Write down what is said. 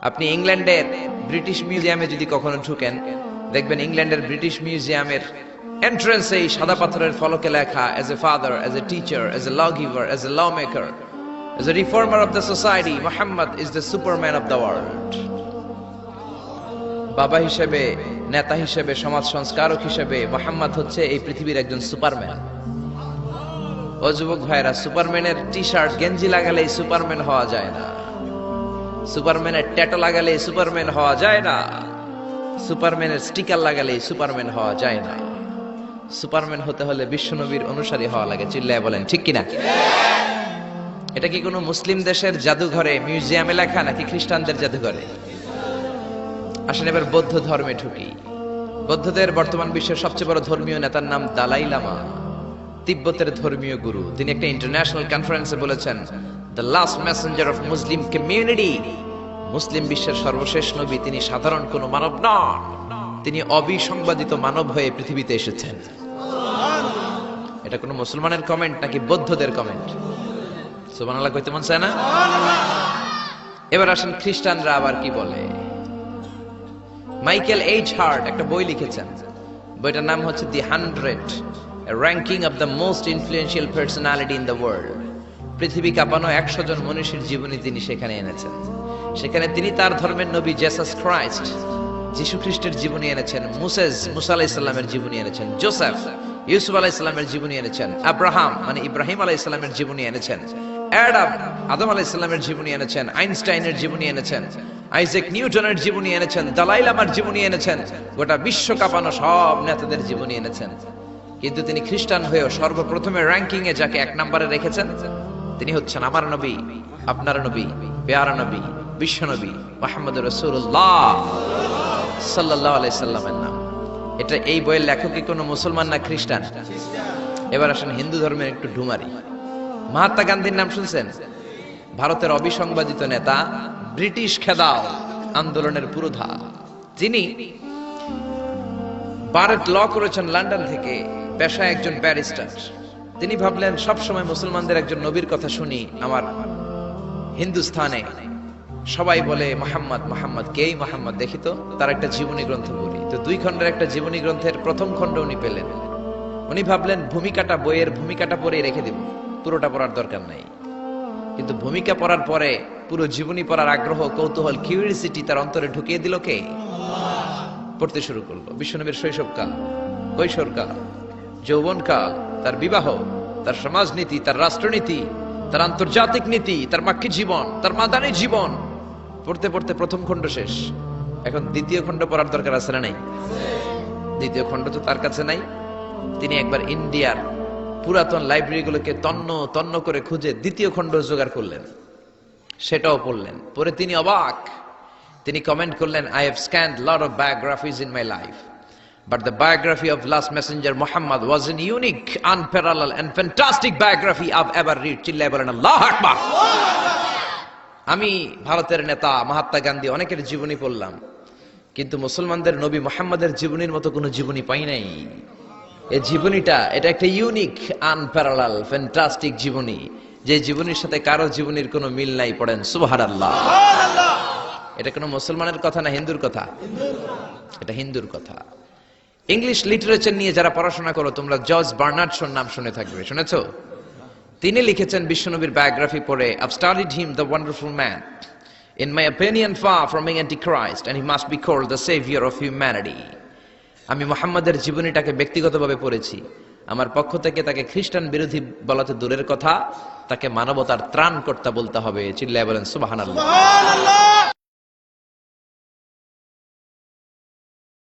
আপনি ইংল্যান্ডের ব্রিটিশ মিউজিয়ামে যদি কখনো ঢুকেন, দেখবেন ইংল্যান্ডের ব্রিটিশ মিউজিয়ামের এন্ট্রান্সে এই সাদা পাথরের ফলকে লেখা, as a father, as a teacher, as a law giver, as a law maker, as a reformer of the society, Muhammad is the superman of the world. বাবা হিসেবে, নেতা হিসেবে, সমাজ সংস্কারক হিসেবে মুহাম্মদ হচ্ছে এই পৃথিবীর একজন সুপারম্যান। ও যুবক ভাইরা, সুপারম্যানের টি শার্ট গেঞ্জি লাগালেই সুপারম্যান হওয়া যায় না, সুপারম্যানের ট্যাটু লাগালে সুপারম্যান হওয়া যায় না, সুপারম্যানের স্টিকার লাগালে সুপারম্যান হওয়া যায় না। সুপারম্যান হতে হলে বিশ্বনবীর অনুসারী হওয়া লাগে। চিল্লায় বলেন ঠিক কিনা? এটা কি কোনো মুসলিম দেশের জাদুঘরে, মিউজিয়ামে লেখা, নাকি খ্রিস্টানদের জাদুঘরে? আসেন এবার বৌদ্ধ ধর্মে ঢুকি। বৌদ্ধদের বর্তমান বিশ্বের সবচেয়ে বড় ধর্মীয় নেতার নাম দালাই লামা, তিব্বতের ধর্মীয় গুরু। তিনি একটা ইন্টারন্যাশনাল কনফারেন্সে বলেছেন, the last messenger of Muslim community, Muslim বিশ্বের সর্বশেষ নবী তিনি সাধারণ কোনো মানব নন, তিনি অবিসংবাদিত মানব হয়ে পৃথিবীতে এসেছেন। এটা কোনো মুসলমানের কমেন্ট নাকি বৌদ্ধদের কমেন্ট? সুবহানাল্লাহ কইতে মন চায় না? এবার আসেন খ্রিস্টানরা আবার কি বলে। মাইকেল এইচ হার্ট একটা বই লিখেছেন, বইটার নাম হচ্ছে দি 100, ranking of the most influential personality in the world. পৃথিবী কাঁপানো 100 জন মনীষীর জীবনী তিনি সেখানে এনেছেন। সেখানে তিনি তার ধর্মের নবী জেসাস ক্রাইস্ট, যীশু খ্রিস্টের জীবনী এনেছেন, মুসা আলাইহিস সালামের জীবনী এনেছেন, জোসেফ, ইউসুফ আলাইহিস সালামের জীবনী এনেছেন, আব্রাহাম মানে ইব্রাহিম আলাইহিস সালামের জীবনী এনেছেন, আদম আলাইহিস সালামের জীবনী এনেছেন, আইনস্টাইনের জীবনী এনেছেন, আইজাক নিউটনের জীবনী এনেছেন, দালাই লামার জীবনী এনেছেন, গোটা বিশ্ব কাঁপানো সব নেতাদের জীবনী এনেছেন। কিন্তু তিনি খ্রিস্টান হয়েও সর্বপ্রথমে র্যাঙ্কিং এ যাকে 1 নম্বরে রেখেছেন তিনি হচ্ছেন আমার নবী, আপনার নবী, পেয়ারা নবী, বিশ্ব নবী মুহাম্মদুর রাসূলুল্লাহ সাল্লাল্লাহু আলাইহি সাল্লামের নাম। এটা এই বইয়ের লেখক কি কোনো মুসলমান না খ্রিস্টান? এবার আসেন হিন্দু ধর্মের একটু ঢুমারি। মহাত্মা গান্ধীর নাম শুনছেন? ভারতের অবিসংবাদিত নেতা, ব্রিটিশ খেদাও আন্দোলনের পুরোধা। যিনি বারেট ল করেছেন লন্ডন থেকে, পেশায় একজন ব্যারিস্টার। তিনি ভাবলেন সবসময় মুসলমানদের একজন নবীর কথা শুনি, আমার হিন্দুস্থানে সবাই বলে মোহাম্মদ মোহাম্মদ, কে এই মোহাম্মদ? দেখি তো তার একটা জীবনী গ্রন্থ পড়ি। তো 2 খণ্ডের একটা জীবনী গ্রন্থের প্রথম খণ্ড উনি পেলেন। উনি ভাবলেন ভূমিকাটা, বইয়ের ভূমিকাটা পড়ে রেখে দিব, পুরোটা পড়ার দরকার নাই। কিন্তু ভূমিকা পড়ার পরে পুরো জীবনী পড়ার আগ্রহ, কৌতূহল, কিউরিওসিটি তার অন্তরে ঢুকিয়ে দিল কে? পড়তে শুরু করলো। বিশ্বনবীর শৈশবকাল, কৈশোরকাল, যৌবনকাল, তার বিবাহ, তার সমাজনীতি, তার রাষ্ট্রনীতি, তার আন্তর্জাতিক নীতি, তার মাক্কি জীবন, তার মাদানী জীবন। পড়তে পড়তে প্রথম খণ্ড শেষ। এখন দ্বিতীয় খণ্ড পড়ার দরকার আছে না নাই? দ্বিতীয় খণ্ড তো তার কাছে নাই। তিনি একবার ইন্ডিয়ার পুরাতন লাইব্রেরিগুলোকে তন্ন তন্ন করে খুঁজে দ্বিতীয় খণ্ড জোগাড় করলেন, সেটাও পড়লেন। পরে তিনি অবাক। তিনি কমেন্ট করলেন, I have scanned lot of biographies in my life, but the biography of last messenger Muhammad was an unique, unparalleled and fantastic biography I've ever read. চিল্লায় বলেন আল্লাহু আকবার। আমি ভারতের নেতা মহাত্মা গান্ধী অনেকের জীবনী পড়লাম, কিন্তু মুসলমানদের নবী মুহাম্মাদের জীবনীর মতো কোনো জীবনী পাই নাই। এই জীবনীটা, এটা একটা ইউনিক, আনপ্যারালাল, ফ্যান্টাস্টিক জীবনী, যে জীবনীর সাথে কারো জীবনীর কোনো মিল নাই। পড়েন সুবহানাল্লাহ। এটা কোনো মুসলমানের কথা না হিন্দুর কথা? এটা হিন্দুর কথা। ইংলিশ লিটারেচার নিয়ে যারা পড়াশোনা করো তোমরা জর্জ বার্নার্ড শোর নাম শুনে থাকবে, শুনেছো? তিনি লিখেছেন বিশ্বনবীর বায়োগ্রাফি পড়ে, I've studied him, the wonderful man. In my opinion, far from being antichrist, and he must be called the savior of humanity. আমি মুহাম্মাদের জীবনীটাকে ব্যক্তিগতভাবে পড়েছি। আমার পক্ষ থেকে তাকে খ্রিস্টান বিরোধী বলাতে দূরের কথা, তাকে মানবতার ত্রাণকর্তা বলতে হবে। চিল্লায় বলেন সুবহানাল্লাহ।